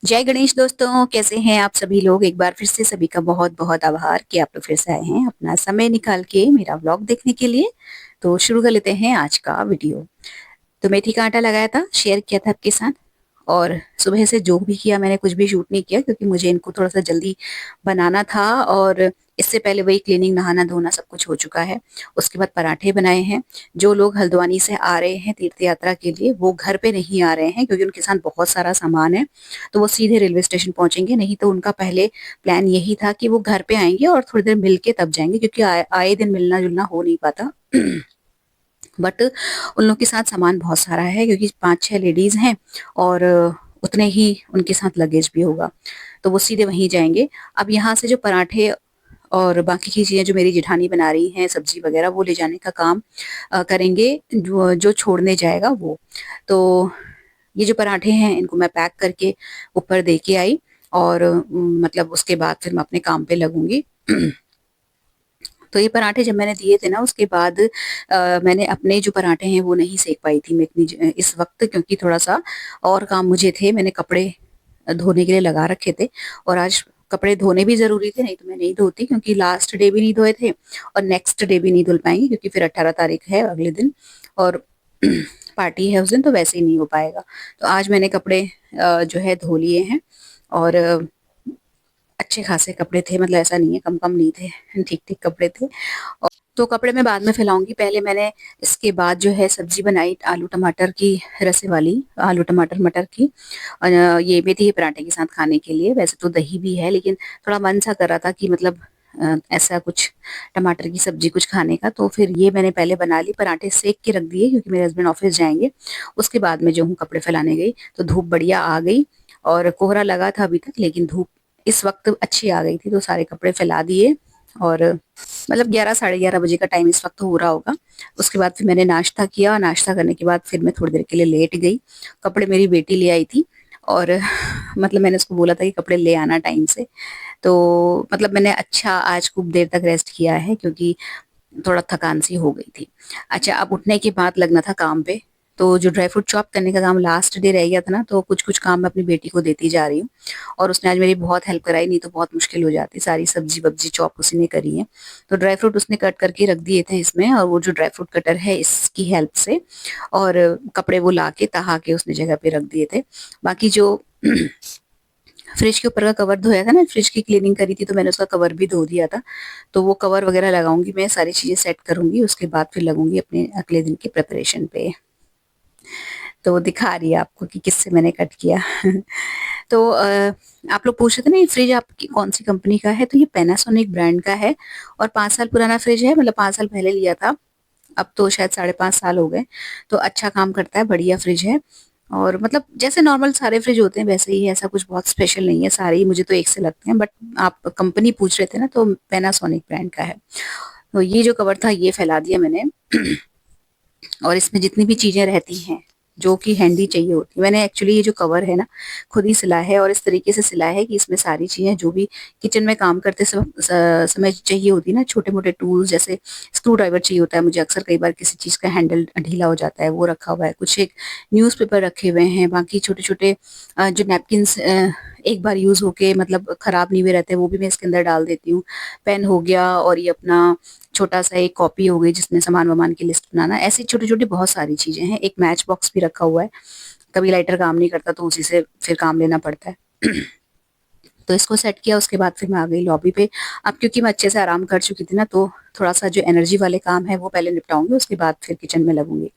जय गणेश दोस्तों, कैसे हैं आप सभी लोग। एक बार फिर से सभी का बहुत बहुत आभार कि आप लोग फिर से आए हैं अपना समय निकाल के मेरा व्लॉग देखने के लिए। तो शुरू कर लेते हैं आज का वीडियो। तो मेथी का आटा लगाया था, शेयर किया था आपके साथ। और सुबह से जो भी किया, मैंने कुछ भी शूट नहीं किया क्योंकि मुझे इनको थोड़ा सा जल्दी बनाना था। और इससे पहले वही क्लीनिंग, नहाना धोना सब कुछ हो चुका है। उसके बाद पराठे बनाए हैं। जो लोग हल्द्वानी से आ रहे हैं तीर्थ यात्रा के लिए, वो घर पे नहीं आ रहे हैं क्योंकि उनके साथ बहुत सारा सामान है। तो वो सीधे रेलवे स्टेशन पहुंचेंगे। नहीं तो उनका पहले प्लान यही था कि वो घर पे आएंगे और थोड़ी देर मिल के तब जाएंगे, क्योंकि आए दिन मिलना जुलना हो नहीं पाता। बट उन लोग के साथ सामान बहुत सारा है क्योंकि 5-6 लेडीज हैं। और उतने ही उनके साथ लगेज भी होगा। तो वो सीधे वहीं जाएंगे। अब यहाँ से जो पराठे और बाकी की चीजें जो मेरी जेठानी बना रही हैं, सब्जी वगैरह, वो ले जाने का काम करेंगे जो जो छोड़ने जाएगा वो। तो ये जो पराठे हैं इनको मैं पैक करके ऊपर दे के आई। और मतलब उसके बाद फिर मैं अपने काम पे लगूंगी। तो ये पराठे जब मैंने दिए थे ना, उसके बाद मैंने अपने जो पराठे हैं वो नहीं सेक पाई थी मैं इतनी इस वक्त, क्योंकि थोड़ा सा और काम मुझे थे। मैंने कपड़े धोने के लिए लगा रखे थे। और आज कपड़े धोने भी जरूरी थे, नहीं तो मैं नहीं धोती, क्योंकि लास्ट डे भी नहीं धोए थे और नेक्स्ट डे भी नहीं धुल पाएंगे क्योंकि फिर 18 तारीख है अगले दिन। और पार्टी है उस दिन, तो वैसे ही नहीं हो पाएगा। तो आज मैंने कपड़े जो है धो लिए हैं। और अच्छे खासे कपड़े थे, मतलब ऐसा नहीं है कम कम नहीं थे, ठीक ठीक कपड़े थे। और तो कपड़े मैं बाद में फैलाऊंगी। पहले मैंने इसके बाद जो है सब्जी बनाई आलू टमाटर की, रसे वाली आलू टमाटर मटर की। और ये भी थी पराठे के साथ खाने के लिए। वैसे तो दही भी है, लेकिन थोड़ा मन सा कर रहा था कि मतलब ऐसा कुछ टमाटर की सब्जी कुछ खाने का। तो फिर ये मैंने पहले बना ली, पराठे सेक के रख दिए क्योंकि मेरे हस्बैंड ऑफिस जाएंगे। उसके बाद में जो हूँ कपड़े फैलाने गई तो धूप बढ़िया आ गई। और कोहरा लगा था अभी तक, लेकिन धूप इस वक्त अच्छी आ गई थी, तो सारे कपड़े फैला दिए। और मतलब 11 साढ़े 11 बजे का टाइम इस वक्त हो रहा होगा। उसके बाद फिर मैंने नाश्ता किया, और नाश्ता करने के बाद फिर मैं थोड़ी देर के लिए लेट गई। कपड़े मेरी बेटी ले आई थी। और मतलब मैंने उसको बोला था कि कपड़े ले आना टाइम से। तो मतलब मैंने अच्छा आज खूब देर तक रेस्ट किया है क्योंकि थोड़ा थकान सी हो गई थी। अच्छा, अब उठने के बाद लगना था काम पे। तो जो ड्राई फ्रूट चॉप करने का काम लास्ट डे रह गया था ना, तो कुछ कुछ काम मैं अपनी बेटी को देती जा रही हूँ। और उसने आज मेरी बहुत हेल्प कराई, नहीं तो बहुत मुश्किल हो जाती। सारी सब्जी वब्जी चॉप उसी ने करी है। तो ड्राई फ्रूट उसने कट करके रख दिए थे इसमें, और वो जो ड्राई फ्रूट कटर है इसकी हेल्प से। और कपड़े वो ला के तहा के उसने जगह पे रख दिए थे। बाकी जो फ्रिज के ऊपर का कवर धोया था ना, फ्रिज की क्लीनिंग करी थी, तो मैंने उसका कवर भी धो दिया था। तो वो कवर वगैरह लगाऊंगी, मैं सारी चीजें सेट करूंगी, उसके बाद फिर लगूंगी अपने अगले दिन की प्रिपरेशन पे। तो वो दिखा रही है आपको कि किससे मैंने कट किया। तो आप लोग पूछ रहे थे ना ये फ्रिज आपकी कौन सी कंपनी का है, तो ये पैनासोनिक ब्रांड का है। और 5 साल पुराना फ्रिज है, मतलब 5 साल पहले लिया था। अब तो शायद 5.5 साल हो गए। तो अच्छा काम करता है, बढ़िया फ्रिज है। और मतलब जैसे नॉर्मल सारे फ्रिज होते हैं वैसे ही है, ऐसा कुछ बहुत स्पेशल नहीं है। सारे ही मुझे तो एक से लगते हैं, बट आप कंपनी पूछ रहे थे ना, तो पैनासोनिक ब्रांड का है। तो ये जो कवर था ये फैला दिया मैंने। और इसमें जितनी भी चीजें रहती हैं जो कि हैंडी चाहिए होती है, मैंने एक्चुअली ये जो कवर है ना खुद ही सिला है। और इस तरीके से सिला है कि इसमें सारी चीजें जो भी किचन में काम करते समय चाहिए होती है ना, छोटे मोटे टूल्स, जैसे स्क्रू ड्राइवर चाहिए होता है मुझे अक्सर, कई बार किसी चीज का हैंडल ढीला हो जाता है, वो रखा हुआ है। कुछ एक न्यूज़पेपर रखे हुए हैं। बाकी छोटे छोटे जो नैपकिन एक बार यूज होके मतलब खराब नहीं हुए रहते, वो भी मैं इसके अंदर डाल देती हूँ। पेन हो गया, और ये अपना छोटा सा एक कॉपी हो गई जिसमें सामान वामान की लिस्ट बनाना, ऐसी छोटी छोटी बहुत सारी चीजें हैं। एक मैच बॉक्स भी रखा हुआ है, कभी लाइटर काम नहीं करता तो उसी से फिर काम लेना पड़ता है। तो इसको सेट किया, उसके बाद फिर मैं आ गई लॉबी पे। अब क्योंकि मैं अच्छे से आराम कर चुकी थी ना, तो थोड़ा सा जो एनर्जी वाले काम है वो पहले निपटाऊंगी, उसके बाद फिर किचन में लगूंगी।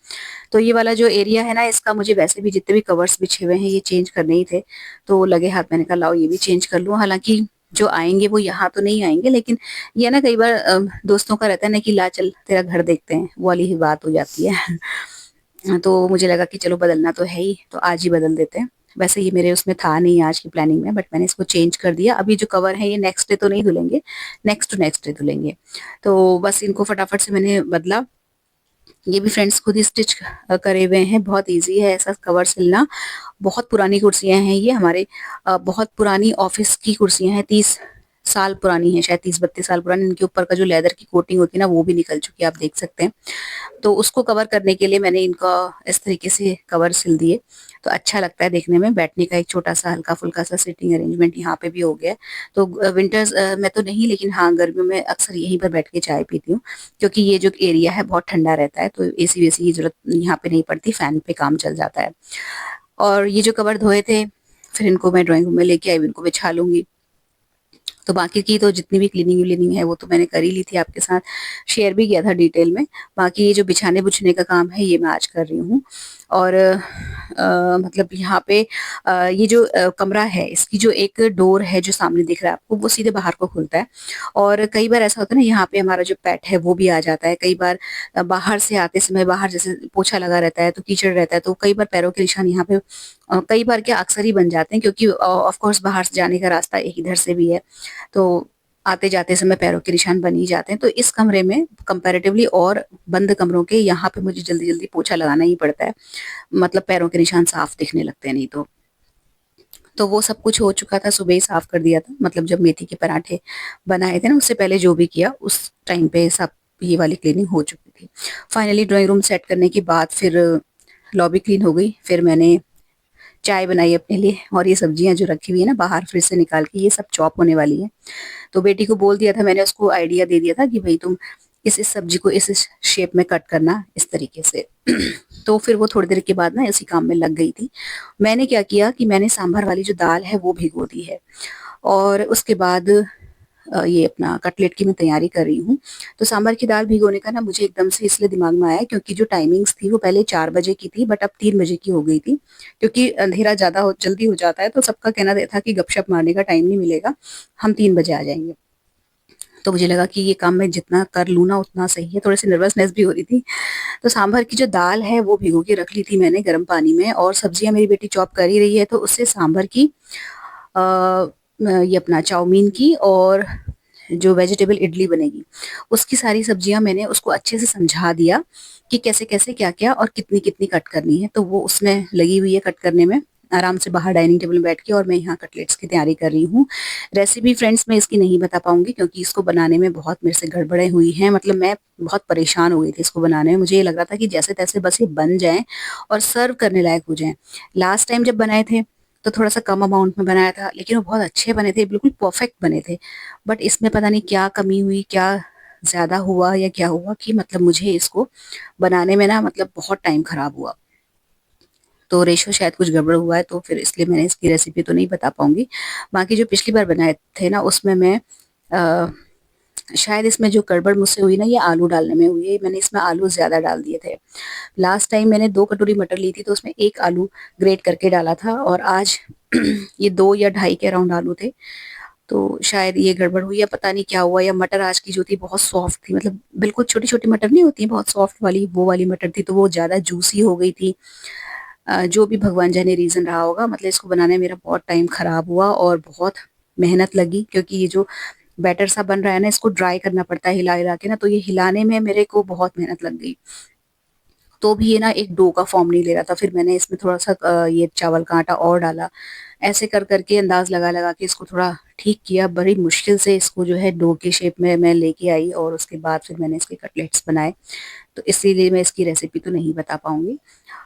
तो ये वाला जो एरिया है ना इसका, मुझे वैसे भी जितने भी कवर्स बिछे हुए हैं ये चेंज करने ही थे। तो लगे हाथ मैंने कहा लाओ ये भी चेंज कर लूं। हालांकि जो आएंगे वो यहाँ तो नहीं आएंगे, लेकिन ये ना कई बार दोस्तों का रहता है ना कि ला चल तेरा घर देखते हैं, वो वाली ही बात हो जाती है। तो मुझे लगा कि चलो बदलना तो है ही, तो आज ही बदल देते हैं। वैसे ये मेरे उसमें था नहीं आज की प्लानिंग में, बट मैंने इसको चेंज कर दिया। अभी जो कवर है ये नेक्स्ट डे तो नहीं धुलेंगे, नेक्स्ट टू नेक्स्ट डे धुलेंगे। तो बस इनको फटाफट से मैंने बदला। ये भी फ्रेंड्स खुद ही स्टिच करे हुए हैं, बहुत इजी है ऐसा कवर सिलना। बहुत पुरानी कुर्सियां हैं ये हमारे, बहुत पुरानी ऑफिस की कुर्सियां हैं, 30 साल पुरानी है, शायद 30-32 साल पुरानी। इनके ऊपर का जो लेदर की कोटिंग होती है ना, वो भी निकल चुकी है, आप देख सकते हैं। तो उसको कवर करने के लिए मैंने इनका इस तरीके से कवर सिल दिए, तो अच्छा लगता है देखने में। बैठने का एक छोटा-सा हल्का-फुल्का सा सीटिंग अरेंजमेंट यहाँ पे भी हो गया है। तो विंटर्स में तो नहीं, लेकिन हाँ, गर्मियों में अक्सर यहीं पर बैठ के चाय पीती हूँ, क्योंकि ये जो एरिया है बहुत ठंडा रहता है, तो एसी-वेसी की ज़रूरत यहाँ पे नहीं पड़ती, फैन पे काम चल जाता है। और ये जो कवर धोए थे, फिर इनको मैं ड्राइंग रूम में लेके आई, इनको बिछा लूँगी। तो बाकी की तो जितनी भी क्लीनिंग-विलीनिंग है वो तो मैंने कर ही ली थी, आपके साथ शेयर भी किया था डिटेल में। बाकी ये जो बिछाने-बुछने का काम है ये मैं आज कर रही हूँ। और मतलब यहाँ पे ये जो कमरा है, इसकी जो एक डोर है जो सामने दिख रहा है आपको, वो सीधे बाहर को खुलता है। और कई बार ऐसा होता है ना, यहाँ पे हमारा जो पेट है वो भी आ जाता है। कई बार बाहर से आते समय, बाहर जैसे पोछा लगा रहता है तो कीचड़ रहता है, तो कई बार पैरों के निशान यहाँ पे कई बार क्या अक्सर ही बन जाते हैं, क्योंकि ऑफ कोर्स बाहर से जाने का रास्ता एक इधर से भी है, तो आते-जाते समय पैरों के निशान बन ही जाते हैं। तो इस कमरे में कंपैरेटिवली और बंद कमरों के यहाँ पे मुझे जल्दी-जल्दी पोछा लगाना ही पड़ता है, मतलब पैरों के निशान साफ दिखने लगते हैं नहीं तो। तो वो सब कुछ हो चुका था, सुबह ही साफ कर दिया था, मतलब जब मेथी के पराठे बनाए थे ना, उससे पहले जो भी किया उस टाइम पे सब ये वाली क्लीनिंग हो चुकी थी। फाइनली ड्राइंग रूम सेट करने के बाद फिर लॉबी क्लीन हो गई। फिर मैंने चाय बनाई अपने लिए, और ये सब्जियाँ जो रखी हुई है ना बाहर फ्रिज से निकाल के, ये सब चॉप होने वाली है। तो बेटी को बोल दिया था मैंने, उसको आइडिया दे दिया था कि भई तुम इस सब्जी को इस शेप में कट करना, इस तरीके से। तो फिर वो थोड़ी देर के बाद ना इसी काम में लग गई थी। मैंने क्या किया कि मैंने सांभर वाली जो दाल है वो भिगो दी है, और उसके बाद ये अपना कटलेट की मैं तैयारी कर रही हूँ। तो सांभर की दाल भिगोने का ना मुझे एकदम से इसलिए दिमाग में आया, क्योंकि जो टाइमिंग्स थी वो पहले 4 बजे की थी, बट अब 3 बजे की हो गई थी। क्योंकि अंधेरा ज़्यादा हो जल्दी हो जाता है, तो सबका कहना ये था कि गपशप मारने का टाइम नहीं मिलेगा, हम 3 बजे आ जाएँगे। तो मुझे लगा कि ये काम मैं जितना कर लूँ ना उतना सही है, थोड़ी-सी नर्वसनेस भी हो रही थी। तो सांभर की जो दाल है वो भिगो के रख ली थी मैंने गर्म पानी में, और सब्जियाँ मेरी बेटी चॉप कर ही रही है, तो उससे सांभर की ये अपना चाउमीन की और जो वेजिटेबल इडली बनेगी, उसकी सारी सब्जियाँ मैंने उसको अच्छे से समझा दिया कि कैसे-कैसे, क्या-क्या और कितनी-कितनी कट करनी है। तो वो उसमें लगी हुई है कट करने में, आराम से बाहर डाइनिंग टेबल में बैठ के, और मैं यहाँ कटलेट्स की तैयारी कर रही हूँ। रेसिपी फ्रेंड्स मैं इसकी नहीं बता पाऊँगी, क्योंकि इसको बनाने में बहुत मेरे से गड़बड़ें हुई हैं। मतलब मैं बहुत परेशान हो गई थी इसको बनाने में। मुझे ये लग रहा था कि जैसे-तैसे बस ये बन जाएँ और सर्व करने लायक हो जाएँ। लास्ट टाइम जब बनाए थे तो थोड़ा-सा कम अमाउंट में बनाया था, लेकिन वो बहुत अच्छे बने थे, बिल्कुल परफेक्ट बने थे। बट इसमें पता नहीं क्या कमी हुई, क्या ज़्यादा हुआ या क्या हुआ, कि मतलब मुझे इसको बनाने में ना मतलब बहुत टाइम खराब हुआ। तो रेशो शायद कुछ गड़बड़ हुआ है, तो फिर इसलिए मैंने इसकी रेसिपी तो नहीं बता पाऊँगी। बाकी जो पिछली बार बनाए थे ना उसमें मैं अ, शायद इसमें जो गड़बड़ मुझसे हुई ना, ये आलू डालने में हुई है। मैंने इसमें आलू ज़्यादा डाल दिए थे। लास्ट टाइम मैंने 2 कटोरी मटर ली थी, तो उसमें 1 आलू ग्रेट करके डाला था, और आज ये 2 या ढाई के अराउंड आलू थे। तो शायद ये गड़बड़ हुई या पता नहीं क्या हुआ, या मटर आज की जो थी बहुत सॉफ्ट थी, मतलब बिल्कुल छोटी-छोटी मटर नहीं होती बहुत सॉफ्ट वाली, वो वाली मटर थी, तो वो ज़्यादा जूसी हो गई थी। जो भी भगवान जाने रीज़न रहा होगा, मतलब इसको बनाने में मेरा बहुत टाइम खराब हुआ और बहुत मेहनत लगी, क्योंकि ये जो बैटर सा बन रहा है ना, इसको ड्राई करना पड़ता है हिला-हिला के ना, तो ये हिलाने में मेरे को बहुत मेहनत लग गई। तो भी ये ना एक डो का फॉर्म नहीं ले रहा था। फिर मैंने इसमें थोड़ा-सा ये चावल का आटा और डाला। ऐसे कर के अंदाज़ लगा-लगा के इसको थोड़ा ठीक किया। बड़ी मुश्किल से इसको जो है डो के शेप में मैं लेके आई, और उसके बाद फिर मैंने इसके कटलेट्स बनाए। तो इसीलिए मैं इसकी रेसिपी तो नहीं बता पाऊँगी।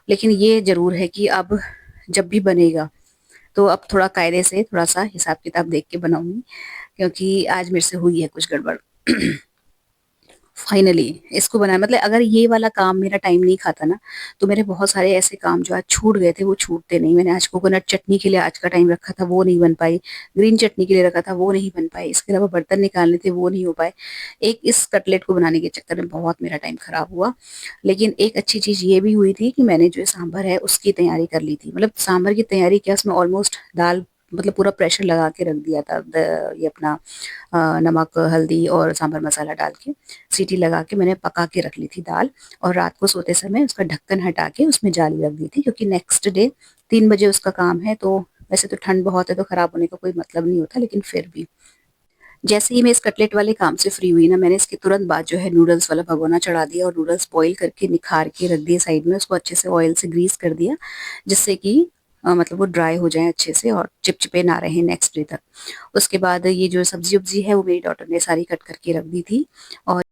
लेकिन ये ज़रूर है कि अब जब भी बनेगा, तो अब थोड़ा कायदे से, थोड़ा-सा हिसाब-किताब देख के बनाऊँगी, क्योंकि आज मेरे से हुई है कुछ गड़बड़। फाइनली इसको बनाया, मतलब अगर ये वाला काम मेरा टाइम नहीं खाता ना, तो मेरे बहुत सारे ऐसे काम जो आज छूट गए थे वो छूटते नहीं। मैंने आज कोकोनट चटनी के लिए आज का टाइम रखा था, वो नहीं बन पाई। ग्रीन चटनी के लिए रखा था, वो नहीं बन पाई। इसके अलावा बर्तन निकालने थे, वो नहीं हो पाए। एक इस कटलेट को बनाने के चक्कर में बहुत मेरा टाइम खराब हुआ। लेकिन एक अच्छी चीज़ ये भी हुई थी कि मैंने जो सांभर है उसकी तैयारी कर ली थी। मतलब सांभर की तैयारी क्या, उसमें ऑलमोस्ट दाल, मतलब पूरा प्रेशर लगा के रख दिया था। ये अपना नमक, हल्दी और सांभर मसाला डाल के सीटी लगा के मैंने पका के रख ली थी दाल, और रात को सोते समय उसका ढक्कन हटा के उसमें जाली रख दी थी, क्योंकि नेक्स्ट डे 3 बजे उसका काम है। तो वैसे तो ठंड बहुत है, तो खराब होने का कोई मतलब नहीं होता, लेकिन फिर भी जैसे ही मैं इस कटलेट वाले काम से फ्री हुई ना, मैंने इसके तुरंत बाद जो है नूडल्स वाला भगोना चढ़ा दिया, और नूडल्स बॉईल करके निखार के रख दिए साइड में, उसको अच्छे से ऑयल से ग्रीस कर दिया, जिससे कि मतलब वो ड्राई हो जाएँ अच्छे से और चिपचिपे ना रहें नेक्स्ट डे तक। उसके बाद ये जो सब्ज़ी-वब्ज़ी है वो मेरी डॉटर ने सारी कट करके रख दी थी और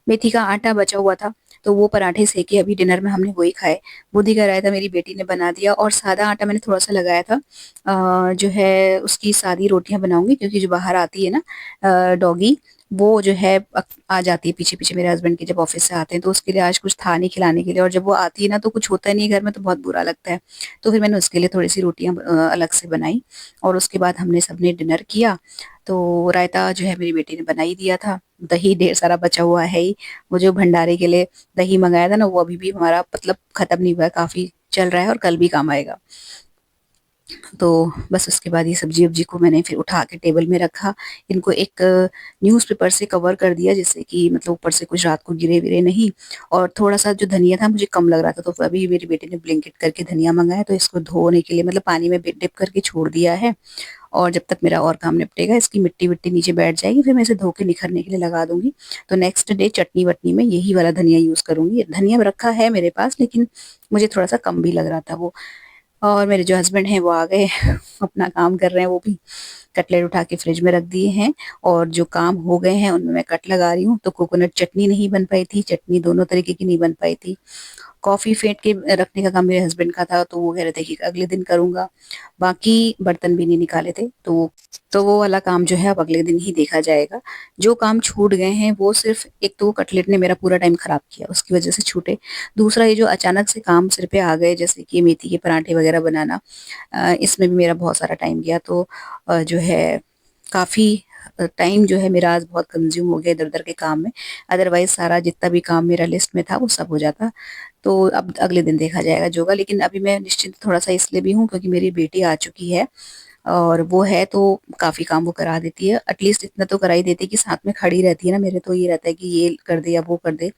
मेथी का आटा बचा हुआ था, तो वो पराठे सेके अभी डिनर में हमने वही खाए। बुधी का रायता मेरी बेटी ने बना दिया और सादा आटा मैंने थोड़ा-सा लगाया था। जो है उसकी सादी रोटियाँ बनाऊँगी क्योंकि जो बाहर आती है ना डॉगी, वो जो है आ जाती है पीछे-पीछे मेरे हस्बैंड के जब ऑफ़िस से आते हैं, तो उसके लिए आज कुछ था नहीं खिलाने के लिए और जब वो आती है ना तो कुछ होता नहीं है घर में तो बहुत बुरा लगता है। तो फिर मैंने उसके लिए थोड़ी-सी रोटियाँ अलग से बनाई और उसके बाद हमने सबने डिनर किया। तो रायता जो है मेरी बेटी ने बना ही दिया था। दही ढेर सारा बचा हुआ है ही। वो जो भंडारे के लिए दही मँगाया था ना, वो अभी भी हमारा मतलब खत्म नहीं हुआ है, काफ़ी चल रहा है और कल भी काम आएगा। तो बस उसके बाद ये सब्ज़ी-वब्ज़ी को मैंने फिर उठा के टेबल में रखा। इनको एक न्यूज़पेपर से कवर कर दिया जिससे कि मतलब ऊपर से कुछ रात को गिरे-विरे नहीं और थोड़ा-सा जो धनिया था मुझे कम लग रहा था, तो अभी मेरी बेटी ने ब्लिंकिट करके धनिया मँगाया तो इसको धोने के लिए मतलब पानी में डिप करके छोड़ दिया है और जब तक मेरा और काम निपटेगा इसकी मिट्टी-विट्टी नीचे बैठ जाएगी, फिर मैं इसे धो के निखरने के लिए लगा दूँगी। तो नेक्स्ट डे चटनी-वटनी में यही वाला धनिया यूज़ करूँगी। धनिया रखा है मेरे पास लेकिन मुझे थोड़ा-सा कम भी लग रहा था वो। और मेरे जो हस्बैंड हैं वो आ गए अपना काम कर रहे हैं वो भी। कटलेट उठा के फ्रिज में रख दिए हैं और जो काम हो गए हैं उनमें मैं कट लगा रही हूँ। तो कोकोनट चटनी नहीं बन पाई थी, चटनी दोनों तरीके की नहीं बन पाई थी। कॉफ़ी फेंट के रखने का काम मेरे हस्बैंड का था, तो वो कह रहे थे कि अगले दिन करूँगा। बाकी बर्तन भी नहीं निकाले थे, तो वो वाला काम जो है अब अगले दिन ही देखा जाएगा। जो काम छूट गए हैं वो सिर्फ़ एक तो वो कटलेट ने मेरा पूरा टाइम ख़राब किया, उसकी वज़ह से छूटे। दूसरा ये जो अचानक से काम सिर पे आ गए जैसे कि मेथी के पराठे वग़ैरह बनाना इसमें भी मेरा बहुत सारा टाइम गया तो जो है काफ़ी टाइम जो है मेरा आज बहुत कंज़्यूम हो गया इधर-उधर के काम में। अदरवाइज़ सारा जितना भी काम मेरा लिस्ट में था वो सब हो जाता। तो अब अगले दिन देखा जाएगा जो होगा लेकिन अभी मैं निश्चिंत थोड़ा-सा इसलिए भी हूँ क्योंकि मेरी बेटी आ चुकी है और वो है तो काफ़ी काम वो करा देती है। एटलीस्ट इतना तो करा ही देती है कि साथ में खड़ी रहती है ना मेरे तो ये रहता है कि ये कर दे या वो कर दे।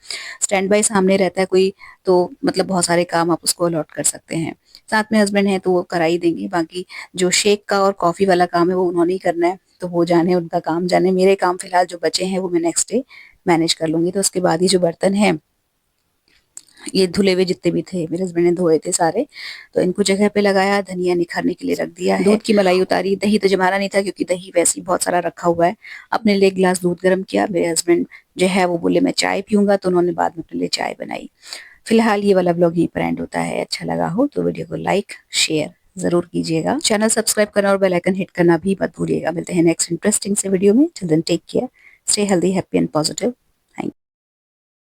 स्टैंड बाय सामने रहता है कोई तो मतलब बहुत सारे काम आप उसको अलॉट कर सकते हैं। साथ में हस्बैंड हैं तो वो करा ही देंगे। बाकी जो शेक का और कॉफ़ी वाला काम है वो उन्होंने ही करना है। तो वो जाने उनका काम जाने, मेरे काम फिलहाल जो बचे हैं वो मैं नेक्स्ट डे मैनेज कर लूँगी। तो उसके बाद ये जो बर्तन हैं ये धुले हुए जितने भी थे मेरे हस्बैंड ने धोए थे सारे, तो इनको जगह पे लगाया, धनिया निखारने के लिए रख दिया है। दूध की मलाई उतारी, दही तो जमाना नहीं था क्योंकि दही वैसे ही बहुत सारा रखा हुआ है। अपने लिए एक गिलास दूध गरम किया, मेरे हस्बैंड जो है वो बोले मैं चाय पीऊँगा तो उन्होंने बाद में अपने लिए चाय बनाई। फिलहाल ये वाला व्लॉग यहीं पर एंड होता है, अच्छा लगा हो तो वीडियो को लाइक, शेयर ज़रूर कीजिएगा। चैनल सब्सक्राइब करना और बेल आइकन हिट करना भी मत भूलिएगा। मिलते हैं नेक्स्ट इंटरेस्टिंग से वीडियो में। Till then take care, stay healthy, happy and positive.